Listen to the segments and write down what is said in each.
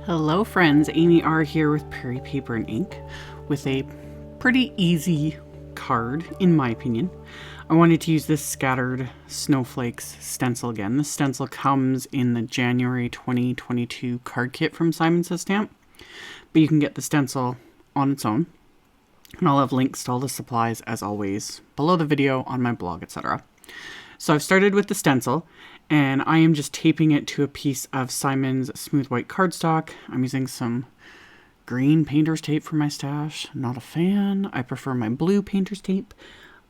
Hello friends, AmyR here with Prairie Paper and Ink with a pretty easy card, in my opinion. I wanted to use this Scattered Snowflakes stencil again. This stencil comes in the January 2022 card kit from Simon Says Stamp, but you can get the stencil on its own. And I'll have links to all the supplies, as always, below the video on my blog, etc. So I've started with the stencil, and I am just taping it to a piece of Simon's smooth white cardstock. I'm using some green painter's tape for my stash. I'm not a fan. I prefer my blue painter's tape,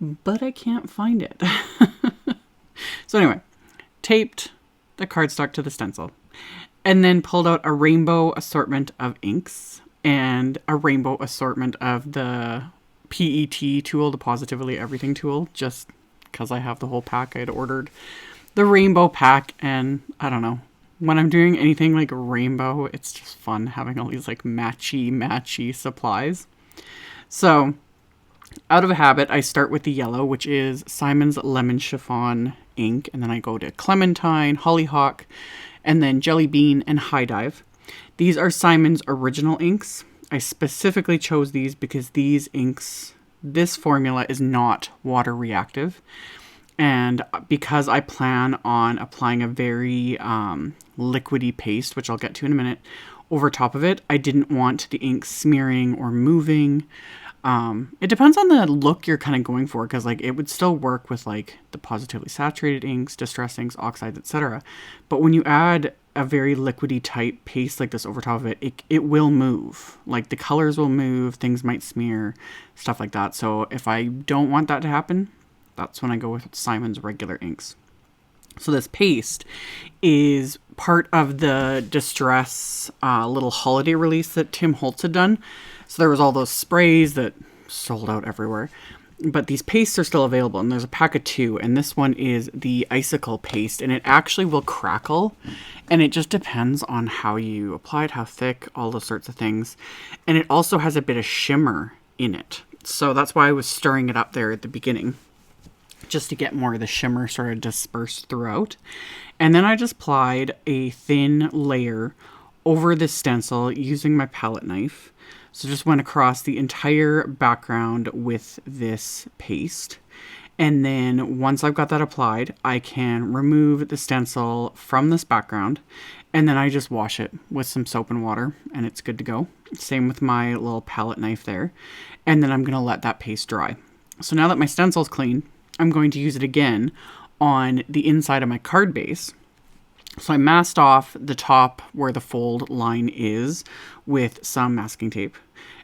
but I can't find it. So anyway, taped the cardstock to the stencil, and then pulled out a rainbow assortment of inks and a rainbow assortment of the PET tool, the Positively Everything tool, just because I have the whole pack. I had ordered the rainbow pack, and I don't know, when I'm doing anything like rainbow, it's just fun having all these like matchy supplies. So out of a habit, I start with the yellow, which is Simon's Lemon Chiffon ink, and then I go to Clementine, Hollyhock, and then Jellybean and High Dive. These are Simon's original inks. I specifically chose these because these inks, this formula is not water reactive. And because I plan on applying a very liquidy paste, which I'll get to in a minute, over top of it, I didn't want the ink smearing or moving. It depends on the look you're kind of going for, because like it would still work with like the positively saturated inks, distress inks, oxides, etc. But when you add a very liquidy type paste like this over top of it, it will move. Like the colors will move, things might smear, stuff like that. So if I don't want that to happen, that's when I go with Simon's regular inks. So this paste is part of the Distress little holiday release that Tim Holtz had done. So there was all those sprays that sold out everywhere. But these pastes are still available, and there's a pack of 2, and this one is the icicle paste, and it actually will crackle, and it just depends on how you apply it, how thick, all those sorts of things. And it also has a bit of shimmer in it. So that's why I was stirring it up there at the beginning, just to get more of the shimmer sort of dispersed throughout. And then I just applied a thin layer over the stencil using my palette knife. So just went across the entire background with this paste. And then once I've got that applied, I can remove the stencil from this background, and then I just wash it with some soap and water, and it's good to go. Same with my little palette knife there. And then I'm going to let that paste dry. So now that my stencil's clean, I'm going to use it again on the inside of my card base. So I masked off the top where the fold line is with some masking tape,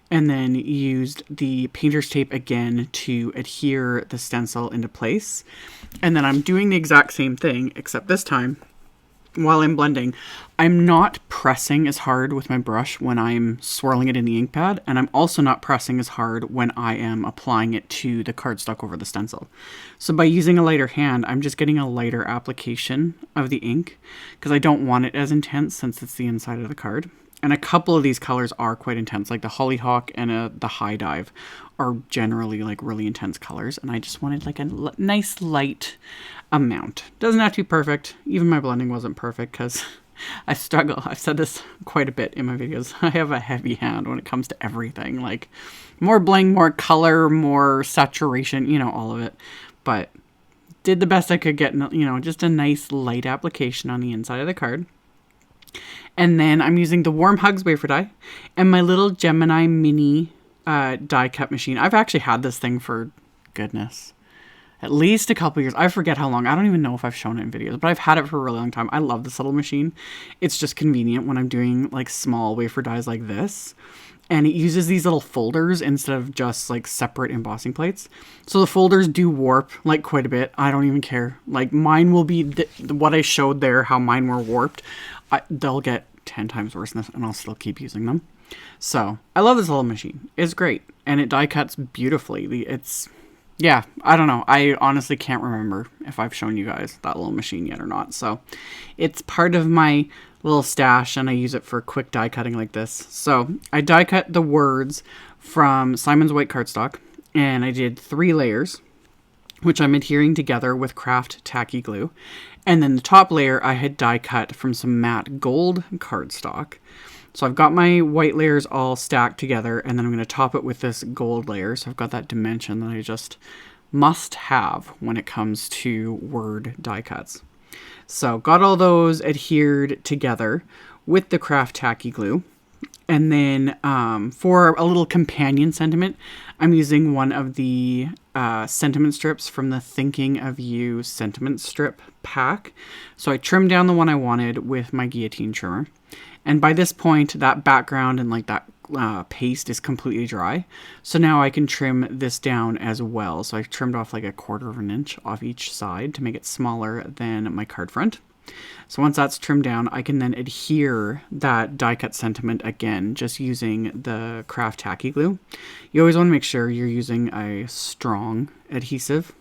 and then used the painter's tape again to adhere the stencil into place. And then I'm doing the exact same thing, except this time, while I'm blending, I'm not pressing as hard with my brush when I'm swirling it in the ink pad, and I'm also not pressing as hard when I am applying it to the cardstock over the stencil. So by using a lighter hand, I'm just getting a lighter application of the ink, because I don't want it as intense since it's the inside of the card. And a couple of these colors are quite intense, like the Hollyhock and the High Dive are generally like really intense colors, and I just wanted like a nice light amount. Doesn't have to be perfect. Even my blending wasn't perfect because I struggle. I've said this quite a bit in my videos. I have a heavy hand when it comes to everything, like more bling, more color, more saturation, you know, all of it. But did the best I could get, you know, just a nice light application on the inside of the card. And then I'm using the Warm Hugs wafer die and my little Gemini mini die cut machine. I've actually had this thing for, goodness, at least a couple years. I forget how long. I don't even know if I've shown it in videos, but I've had it for a really long time. I love this little machine. It's just convenient when I'm doing like small wafer dies like this. And it uses these little folders instead of just like separate embossing plates. So the folders do warp like quite a bit. I don't even care. Like mine will be what I showed there, how mine were warped. They'll get 10 times worse than this, and I'll still keep using them. So I love this little machine. It's great, and it die cuts beautifully. Yeah, I don't know. I honestly can't remember if I've shown you guys that little machine yet or not. So it's part of my little stash, and I use it for quick die cutting like this. So I die cut the words from Simon's white cardstock, and I did 3 layers, which I'm adhering together with craft tacky glue. And then the top layer I had die cut from some matte gold cardstock. So I've got my white layers all stacked together, and then I'm going to top it with this gold layer. So I've got that dimension that I just must have when it comes to word die cuts. So got all those adhered together with the craft tacky glue. And then for a little companion sentiment, I'm using one of the sentiment strips from the Thinking of You sentiment strip pack. So I trimmed down the one I wanted with my guillotine trimmer. And by this point, that background and like that paste is completely dry. So now I can trim this down as well. So I trimmed off like 1/4 of an inch off each side to make it smaller than my card front. So once that's trimmed down, I can then adhere that die cut sentiment again, just using the craft tacky glue. You always want to make sure you're using a strong adhesive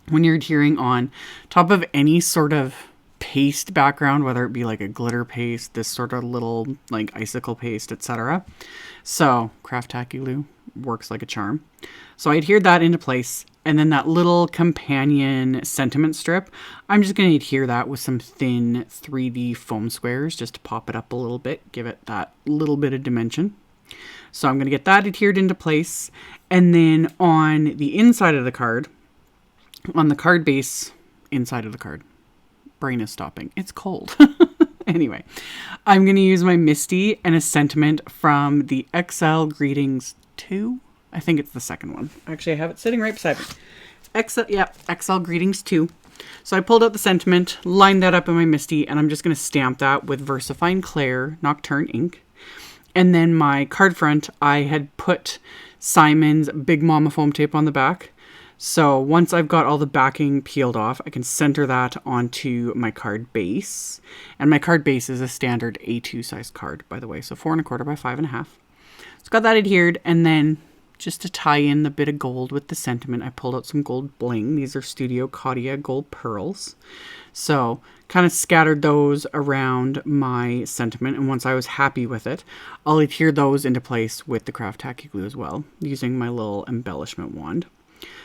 when you're adhering on top of any sort of paste background, whether it be like a glitter paste, this sort of little like icicle paste, etc. So craft tacky glue works like a charm. So I adhered that into place, and then that little companion sentiment strip, I'm just going to adhere that with some thin 3D foam squares just to pop it up a little bit, give it that little bit of dimension. So I'm going to get that adhered into place, and then on the inside of the card, on the card base, inside of the card, brain is stopping, it's cold. Anyway, I'm going to use my Misty and a sentiment from the XL Greetings 2. I think it's the second one. Actually, I have it sitting right beside me. XL Greetings 2. So I pulled out the sentiment, lined that up in my Misty, and I'm just going to stamp that with VersaFine Clair Nocturne ink. And then my card front, I had put Simon's Big Mama foam tape on the back. So once I've got all the backing peeled off, I can center that onto my card base. And my card base is a standard A2 size card, by the way. So 4 1/4 by 5 1/2. So got that adhered, and then just to tie in the bit of gold with the sentiment, I pulled out some gold bling. These are Studio Caudia gold pearls. So kind of scattered those around my sentiment, and once I was happy with it, I'll adhere those into place with the craft tacky glue as well, using my little embellishment wand.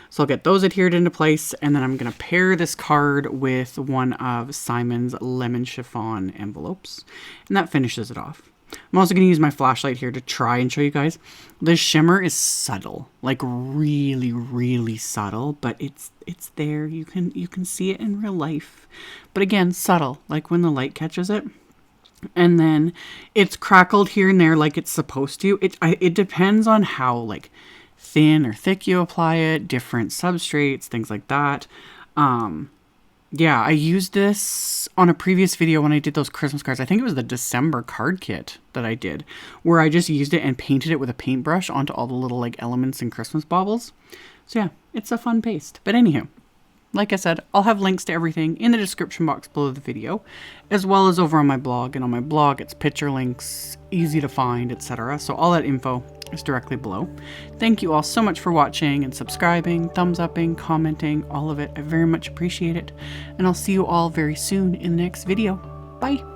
So I'll get those adhered into place, and then I'm going to pair this card with one of Simon's lemon chiffon envelopes, and that finishes it off. I'm also going to use my flashlight here to try and show you guys. The shimmer is subtle, like really, really subtle, but it's there. You can see it in real life. But again, subtle, like when the light catches it. And then it's crackled here and there like it's supposed to. It depends on how like thin or thick you apply it, different substrates, things like that. Yeah, I used this on a previous video when I did those Christmas cards. I think it was the December card kit that I did, where I just used it and painted it with a paintbrush onto all the little like elements and Christmas baubles. So yeah, it's a fun paste. But anywho, like I said, I'll have links to everything in the description box below the video, as well as over on my blog. And on my blog, it's picture links, easy to find, etc. So all that info is directly below. Thank you all so much for watching and subscribing, thumbs upping, commenting, all of it. I very much appreciate it. And I'll see you all very soon in the next video. Bye!